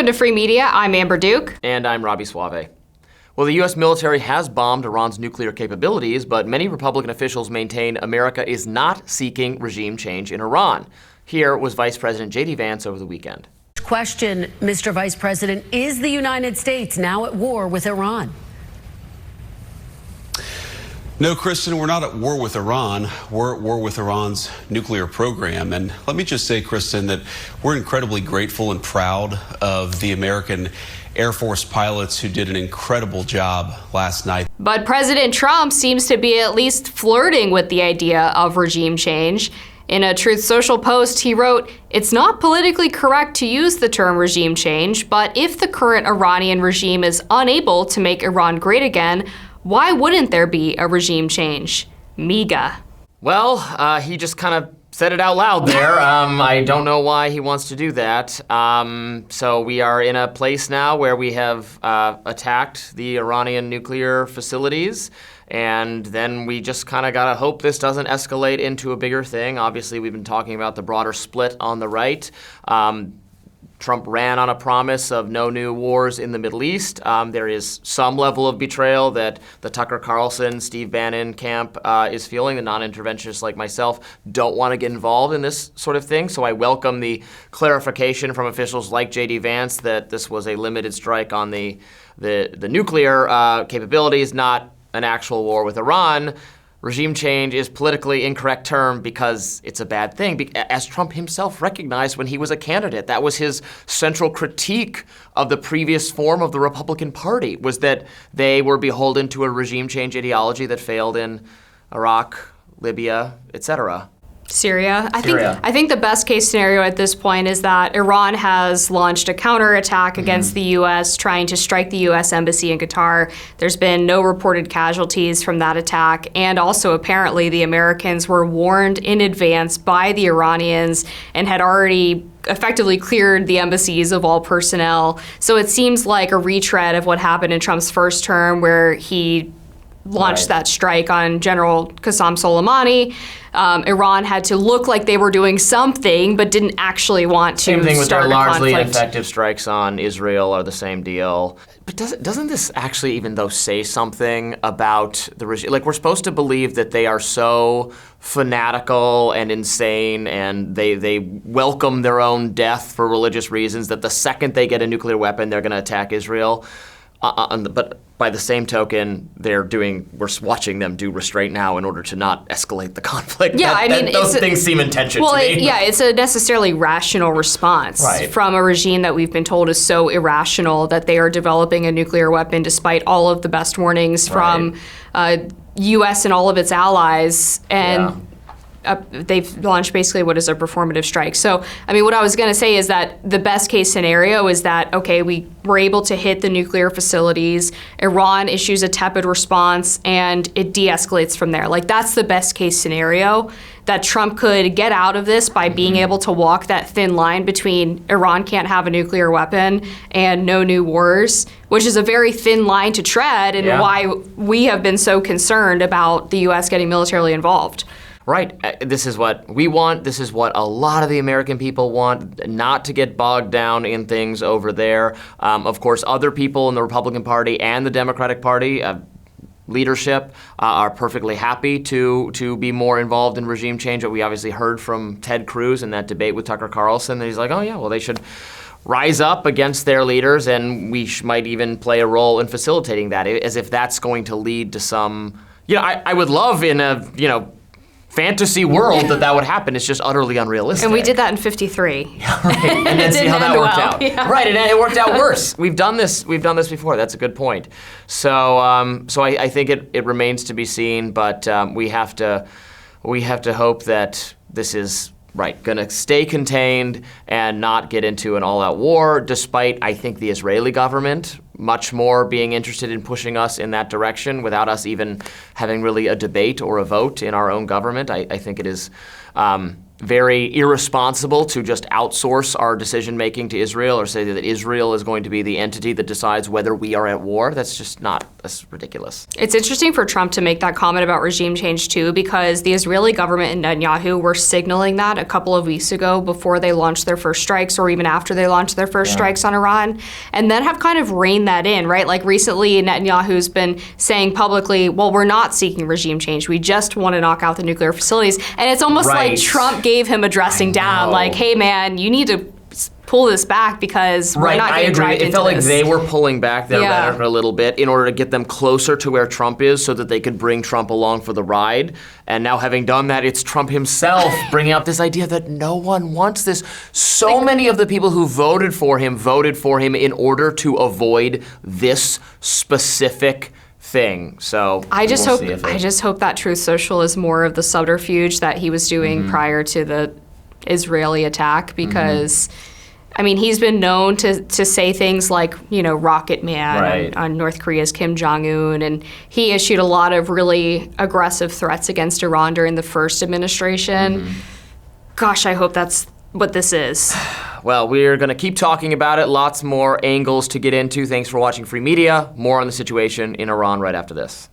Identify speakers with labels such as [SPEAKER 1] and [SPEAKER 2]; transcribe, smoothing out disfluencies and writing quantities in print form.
[SPEAKER 1] to Free Media. I'm Amber Duke.
[SPEAKER 2] And I'm Robby Soave. Well, the U.S. military has bombed Iran's nuclear capabilities, but many Republican officials maintain America is not seeking regime change in Iran. Here was Vice President J.D. Vance over the weekend.
[SPEAKER 3] Question, Mr. Vice President, is the United States now at war with Iran?
[SPEAKER 4] No, Kristen, we're not at war with Iran. We're at war with Iran's nuclear program. And let me just say, Kristen, that we're incredibly grateful and proud of the American Air Force pilots who did an incredible job last night.
[SPEAKER 1] But President Trump seems to be at least flirting with the idea of regime change. In a Truth Social post, he wrote, "It's not politically correct to use the term regime change, but if the current Iranian regime is unable to make Iran great again, why wouldn't there be a regime change? MEGA."
[SPEAKER 2] Well, he just kind of said it out loud there. I don't know why he wants to do that. So we are in a place now where we have attacked the Iranian nuclear facilities, and then we just kind of gotta hope this doesn't escalate into a bigger thing. Obviously, we've been talking about the broader split on the right. Trump ran on a promise of no new wars in the Middle East. There is some level of betrayal that the Tucker Carlson, Steve Bannon camp is feeling. The non-interventionists like myself don't want to get involved in this sort of thing. So I welcome the clarification from officials like J.D. Vance that this was a limited strike on the nuclear capabilities, not an actual war with Iran. Regime change is politically incorrect term because it's a bad thing, as Trump himself recognized when he was a candidate. That was his central critique of the previous form of the Republican Party, was that they were beholden to a regime change ideology that failed in Iraq, Libya, etc.
[SPEAKER 1] Syria. I think the best case scenario at this point is that Iran has launched a counterattack against the U.S., trying to strike the U.S. embassy in Qatar. There's been no reported casualties from that attack, and also apparently the Americans were warned in advance by the Iranians and had already effectively cleared the embassies of all personnel. So it seems like a retread of what happened in Trump's first term, where he launched that strike on General Qasem Soleimani. Iran had to look like they were doing something, but didn't actually want to
[SPEAKER 2] Same thing with
[SPEAKER 1] start
[SPEAKER 2] their
[SPEAKER 1] a
[SPEAKER 2] largely
[SPEAKER 1] conflict.
[SPEAKER 2] ineffective strikes on Israel are the same deal. But doesn't this actually even though say something about the regime? Like, we're supposed to believe that they are so fanatical and insane, and they welcome their own death for religious reasons, that the second they get a nuclear weapon, they're going to attack Israel. But by the same token, we're watching them do restraint now in order to not escalate the conflict.
[SPEAKER 1] Yeah,
[SPEAKER 2] those things seem intention to me.
[SPEAKER 1] It's a necessarily rational response from a regime that we've been told is so irrational that they are developing a nuclear weapon despite all of the best warnings from U.S. and all of its allies. And they've launched basically what is a performative strike. So, what I was going to say is that the best case scenario is that, okay, we were able to hit the nuclear facilities, Iran issues a tepid response, and it de-escalates from there. Like, that's the best case scenario, that Trump could get out of this by being able to walk that thin line between Iran can't have a nuclear weapon and no new wars, which is a very thin line to tread, and why we have been so concerned about the U.S. getting militarily involved.
[SPEAKER 2] Right. This is what we want. This is what a lot of the American people want, not to get bogged down in things over there. Of course, other people in the Republican Party and the Democratic Party, leadership, are perfectly happy to be more involved in regime change. But we obviously heard from Ted Cruz in that debate with Tucker Carlson that he's like, oh yeah, well, they should rise up against their leaders, and we might even play a role in facilitating that, as if that's going to lead to some, I would love in a, fantasy world that would happen. It's just utterly unrealistic.
[SPEAKER 1] And we did that in '53.
[SPEAKER 2] Yeah, right. And then see how that worked out.
[SPEAKER 1] Yeah.
[SPEAKER 2] Right, and it worked out worse. We've done this before. That's a good point. So I think it remains to be seen, but we have to hope that this is going to stay contained and not get into an all-out war, despite, I think, the Israeli government much more being interested in pushing us in that direction without us even having really a debate or a vote in our own government. I think it is very irresponsible to just outsource our decision-making to Israel or say that Israel is going to be the entity that decides whether we are at war. That's just not, that's ridiculous.
[SPEAKER 1] It's interesting for Trump to make that comment about regime change too, because the Israeli government and Netanyahu were signaling that a couple of weeks ago before they launched their first strikes, or even after they launched their first strikes on Iran, and then have kind of reined that in, right? Like recently Netanyahu's been saying publicly, well, we're not seeking regime change. We just want to knock out the nuclear facilities. And it's almost like Trump gave him a dressing down, like, hey man, you need to pull this back because we're not getting dragged into this.
[SPEAKER 2] It felt like they were pulling back their rhetoric a little bit in order to get them closer to where Trump is so that they could bring Trump along for the ride. And now having done that, it's Trump himself bringing up this idea that no one wants this. So many of the people who voted for him in order to avoid this specific thing. So
[SPEAKER 1] I just hope that Truth Social is more of the subterfuge that he was doing prior to the Israeli attack, because I mean, he's been known to say things like, you know, Rocket Man on North Korea's Kim Jong-un, and he issued a lot of really aggressive threats against Iran during the first administration. Gosh, I hope that's what this is.
[SPEAKER 2] Well, we're going to keep talking about it. Lots more angles to get into. Thanks for watching Free Media. More on the situation in Iran right after this.